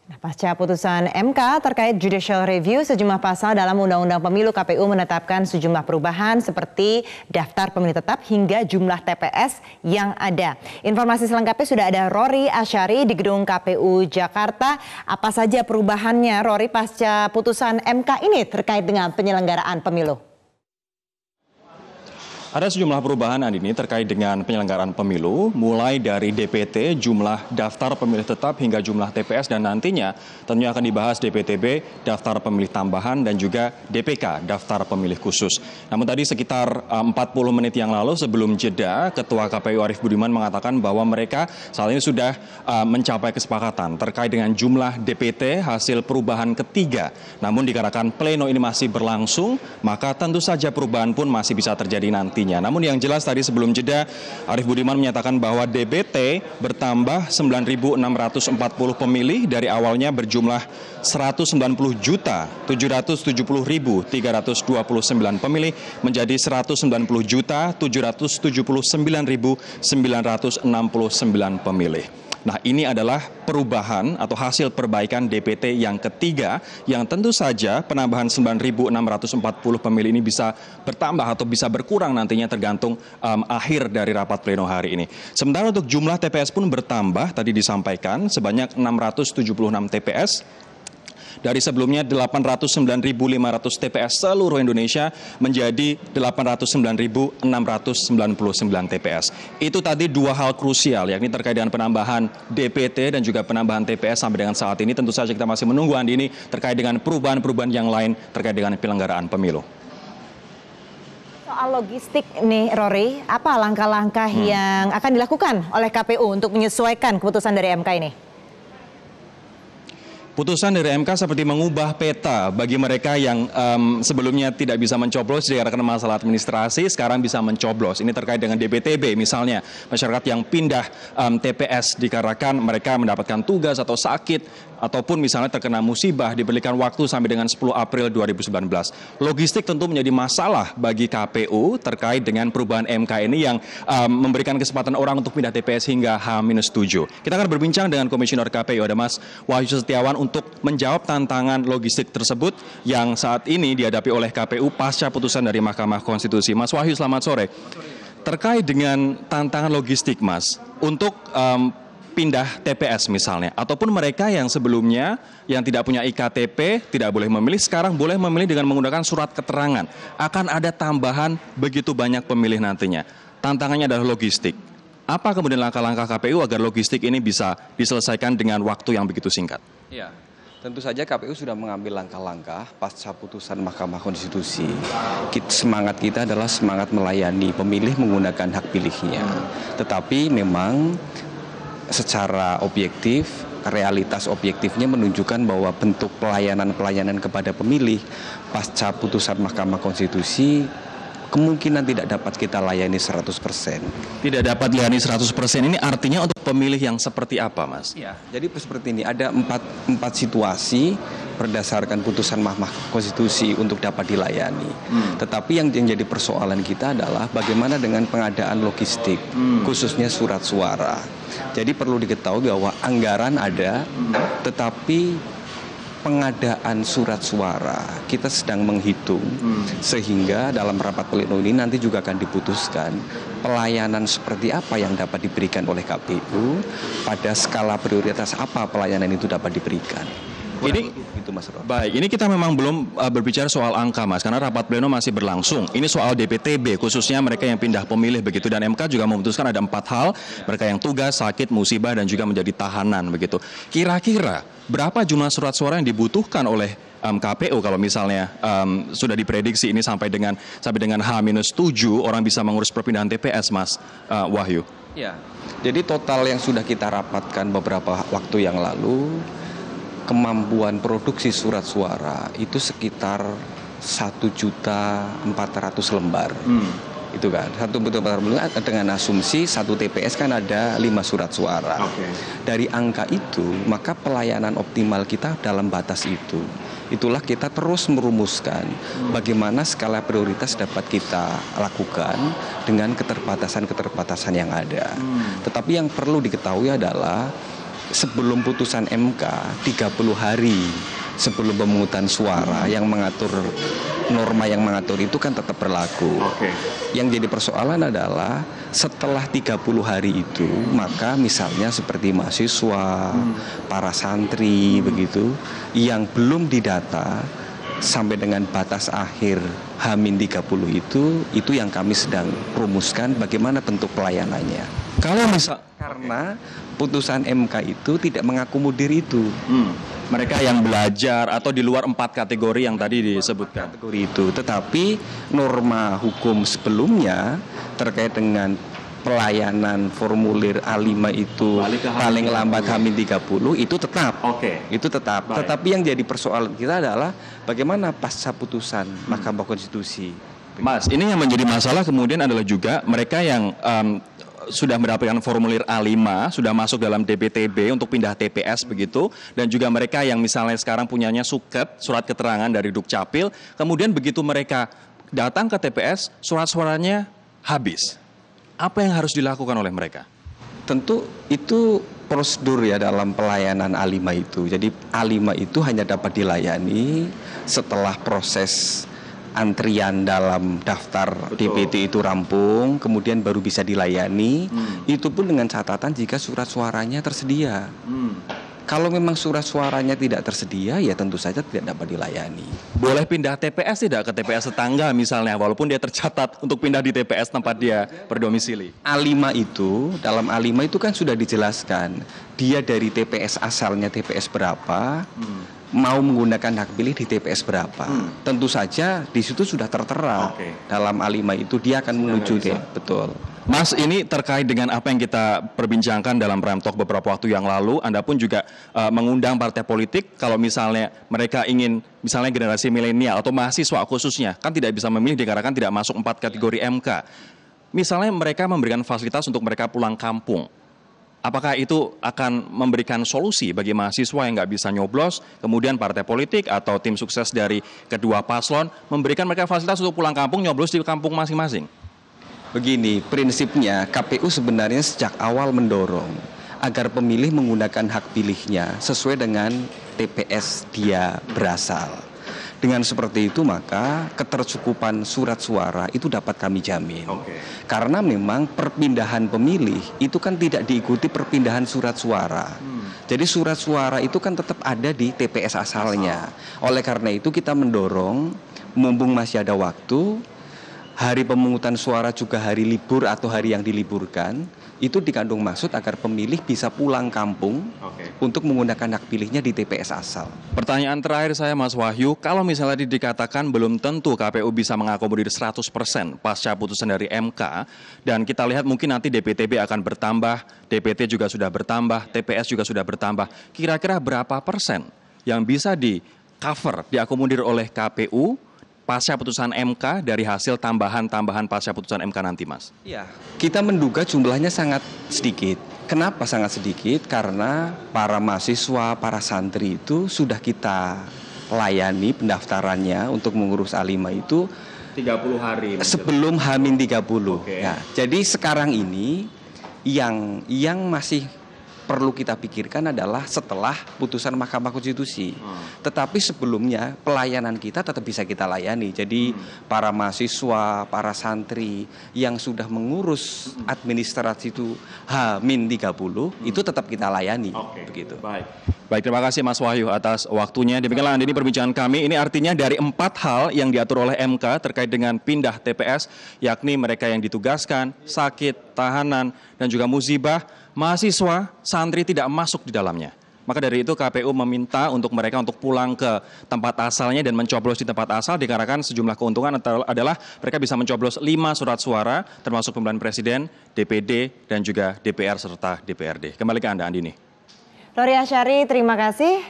Pasca putusan MK terkait judicial review sejumlah pasal dalam Undang-Undang Pemilu, KPU menetapkan sejumlah perubahan seperti daftar pemilih tetap hingga jumlah TPS yang ada. Informasi selengkapnya sudah ada Rory Asyari di gedung KPU Jakarta. Apa saja perubahannya, Rory, pasca putusan MK ini terkait dengan penyelenggaraan pemilu? Ada sejumlah perubahan ini terkait dengan penyelenggaraan pemilu, mulai dari DPT, jumlah daftar pemilih tetap hingga jumlah TPS, dan nantinya tentunya akan dibahas DPTB, daftar pemilih tambahan, dan juga DPK, daftar pemilih khusus. Namun tadi sekitar 40 menit yang lalu sebelum jeda, Ketua KPU Arief Budiman mengatakan bahwa mereka saat ini sudah mencapai kesepakatan terkait dengan jumlah DPT hasil perubahan ketiga. Namun dikarenakan pleno ini masih berlangsung, maka tentu saja perubahan pun masih bisa terjadi nanti. Namun yang jelas tadi sebelum jeda, Arief Budiman menyatakan bahwa DPT bertambah 9.640 pemilih dari awalnya berjumlah 190.770.329 pemilih menjadi 190.779.969 pemilih. Nah, ini adalah perubahan atau hasil perbaikan DPT yang ketiga yang tentu saja penambahan 9.640 pemilih ini bisa bertambah atau bisa berkurang nantinya tergantung akhir dari rapat pleno hari ini. Sementara untuk jumlah TPS pun bertambah, tadi disampaikan sebanyak 676 TPS. Dari sebelumnya 809.500 TPS seluruh Indonesia menjadi 809.699 TPS. Itu tadi dua hal krusial, yakni terkait dengan penambahan DPT dan juga penambahan TPS sampai dengan saat ini. Tentu saja kita masih menunggu Andi ini terkait dengan perubahan-perubahan yang lain terkait dengan penyelenggaraan pemilu. Soal logistik nih, Rory, apa langkah-langkah yang akan dilakukan oleh KPU untuk menyesuaikan keputusan dari MK ini? Putusan dari MK seperti mengubah peta bagi mereka yang sebelumnya tidak bisa mencoblos dikarenakan masalah administrasi, sekarang bisa mencoblos. Ini terkait dengan DPTB misalnya, masyarakat yang pindah TPS dikarenakan mereka mendapatkan tugas atau sakit, ataupun misalnya terkena musibah, diberikan waktu sampai dengan 10 April 2019. Logistik tentu menjadi masalah bagi KPU terkait dengan perubahan MK ini yang memberikan kesempatan orang untuk pindah TPS hingga H-7. Kita akan berbincang dengan Komisioner KPU, ada Mas Wahyu Setiawan, untuk menjawab tantangan logistik tersebut yang saat ini dihadapi oleh KPU pasca putusan dari Mahkamah Konstitusi. Mas Wahyu, selamat sore. Terkait dengan tantangan logistik, Mas, untuk pindah TPS misalnya, ataupun mereka yang sebelumnya yang tidak punya IKTP tidak boleh memilih, sekarang boleh memilih dengan menggunakan surat keterangan. Akan ada tambahan begitu banyak pemilih nantinya. Tantangannya adalah logistik. Apa kemudian langkah-langkah KPU agar logistik ini bisa diselesaikan dengan waktu yang begitu singkat? Ya, tentu saja KPU sudah mengambil langkah-langkah pasca putusan Mahkamah Konstitusi. Semangat kita adalah semangat melayani pemilih menggunakan hak pilihnya. Tetapi memang secara objektif, realitas objektifnya menunjukkan bahwa bentuk pelayanan kepada pemilih pasca putusan Mahkamah Konstitusi kemungkinan tidak dapat kita layani 100%. Tidak dapat layani 100%, ini artinya untuk pemilih yang seperti apa, Mas? Ya, jadi seperti ini, ada empat situasi berdasarkan putusan Mahkamah Konstitusi untuk dapat dilayani. Tetapi yang jadi persoalan kita adalah bagaimana dengan pengadaan logistik, khususnya surat suara. Jadi perlu diketahui bahwa anggaran ada, tetapi pengadaan surat suara kita sedang menghitung, sehingga dalam rapat pleno ini nanti juga akan diputuskan pelayanan seperti apa yang dapat diberikan oleh KPU, pada skala prioritas apa pelayanan itu dapat diberikan. Ini itu, Mas Ron. Baik, ini kita memang belum berbicara soal angka, Mas, karena rapat pleno masih berlangsung. Ini soal DPTB, khususnya mereka yang pindah pemilih begitu, dan MK juga memutuskan ada 4 hal, mereka yang tugas, sakit, musibah, dan juga menjadi tahanan begitu. Kira-kira berapa jumlah surat suara yang dibutuhkan oleh KPU kalau misalnya sudah diprediksi ini sampai dengan H-7 orang bisa mengurus perpindahan TPS, Mas Wahyu? Ya, jadi total yang sudah kita rapatkan beberapa waktu yang lalu, kemampuan produksi surat suara itu sekitar 1.400.000 lembar. Itu kan, 1.400.000 dengan asumsi satu TPS kan ada 5 surat suara. Dari angka itu, maka pelayanan optimal kita dalam batas itu. Itulah kita terus merumuskan bagaimana skala prioritas dapat kita lakukan dengan keterbatasan-keterbatasan yang ada. Tetapi yang perlu diketahui adalah sebelum putusan MK 30 hari sebelum pemungutan suara yang mengatur norma yang mengatur itu kan tetap berlaku. Yang jadi persoalan adalah setelah 30 hari itu maka misalnya seperti mahasiswa, para santri begitu yang belum didata sampai dengan batas akhir H-30 itu yang kami sedang rumuskan bagaimana bentuk pelayanannya. Karena putusan MK itu tidak mengakomodir itu. Mereka yang belajar atau di luar 4 kategori yang tadi disebutkan. Kategori itu, tetapi norma hukum sebelumnya terkait dengan pelayanan formulir A5 itu paling lambat H-30 itu tetap. Itu tetap. Baik. Tetapi yang jadi persoalan kita adalah bagaimana pasca putusan Mahkamah Konstitusi. Mas, ini yang menjadi masalah kemudian adalah juga mereka yang sudah mendapatkan formulir A5, sudah masuk dalam DPTB untuk pindah TPS begitu, dan juga mereka yang misalnya sekarang punyanya suket, surat keterangan dari Dukcapil, kemudian begitu mereka datang ke TPS, surat suaranya habis. Apa yang harus dilakukan oleh mereka? Tentu itu prosedur ya dalam pelayanan A5 itu. Jadi A5 itu hanya dapat dilayani setelah proses antrian dalam daftar DPT itu rampung, kemudian baru bisa dilayani. Itu pun dengan catatan jika surat suaranya tersedia. Kalau memang surat suaranya tidak tersedia, ya tentu saja tidak dapat dilayani. Boleh pindah TPS tidak ke TPS tetangga misalnya, walaupun dia tercatat untuk pindah di TPS tempat dia berdomisili? A5 itu, dalam A5 itu kan sudah dijelaskan, dia dari TPS asalnya TPS berapa, mau menggunakan hak pilih di TPS berapa. Tentu saja di situ sudah tertera. Dalam A5 itu dia akan menuju betul. Mas, ini terkait dengan apa yang kita perbincangkan dalam Prime Talk beberapa waktu yang lalu. Anda pun juga mengundang partai politik kalau misalnya mereka ingin, misalnya generasi milenial atau mahasiswa khususnya, kan tidak bisa memilih dikarenakan tidak masuk 4 kategori MK. Misalnya mereka memberikan fasilitas untuk mereka pulang kampung. Apakah itu akan memberikan solusi bagi mahasiswa yang nggak bisa nyoblos, kemudian partai politik atau tim sukses dari kedua paslon memberikan mereka fasilitas untuk pulang kampung, nyoblos di kampung masing-masing? Begini, prinsipnya KPU sebenarnya sejak awal mendorong agar pemilih menggunakan hak pilihnya sesuai dengan TPS dia berasal. Dengan seperti itu maka ketercukupan surat suara itu dapat kami jamin. Karena memang perpindahan pemilih itu kan tidak diikuti perpindahan surat suara. Jadi surat suara itu kan tetap ada di TPS asalnya. Oleh karena itu kita mendorong, mumpung masih ada waktu, hari pemungutan suara juga hari libur atau hari yang diliburkan, itu dikandung maksud agar pemilih bisa pulang kampung untuk menggunakan hak pilihnya di TPS asal. Pertanyaan terakhir saya, Mas Wahyu, kalau misalnya dikatakan belum tentu KPU bisa mengakomodir 100% pasca putusan dari MK, dan kita lihat mungkin nanti DPTB akan bertambah, DPT juga sudah bertambah, TPS juga sudah bertambah, kira-kira berapa persen yang bisa di-cover, diakomodir oleh KPU pasca putusan MK dari hasil tambahan-tambahan pasca putusan MK nanti, Mas? Ya, kita menduga jumlahnya sangat sedikit. Kenapa sangat sedikit? Karena para mahasiswa, para santri itu sudah kita layani pendaftarannya untuk mengurus A5 itu 30 hari. Sebelum H-30. Ya, jadi sekarang ini yang masih perlu kita pikirkan adalah setelah putusan Mahkamah Konstitusi. Tetapi sebelumnya pelayanan kita tetap bisa kita layani. Jadi para mahasiswa, para santri yang sudah mengurus administrasi itu H-30 itu tetap kita layani. Begitu. Baik, terima kasih Mas Wahyu atas waktunya. Demikianlah ini perbincangan kami. Ini artinya dari 4 hal yang diatur oleh MK terkait dengan pindah TPS, yakni mereka yang ditugaskan, sakit, tahanan, dan juga musibah, mahasiswa, santri tidak masuk di dalamnya. Maka dari itu KPU meminta untuk mereka untuk pulang ke tempat asalnya dan mencoblos di tempat asal dikarenakan sejumlah keuntungan adalah mereka bisa mencoblos 5 surat suara termasuk pemilihan presiden, DPD, dan juga DPR serta DPRD. Kembali ke Anda, Andini. Lori Asyari, terima kasih.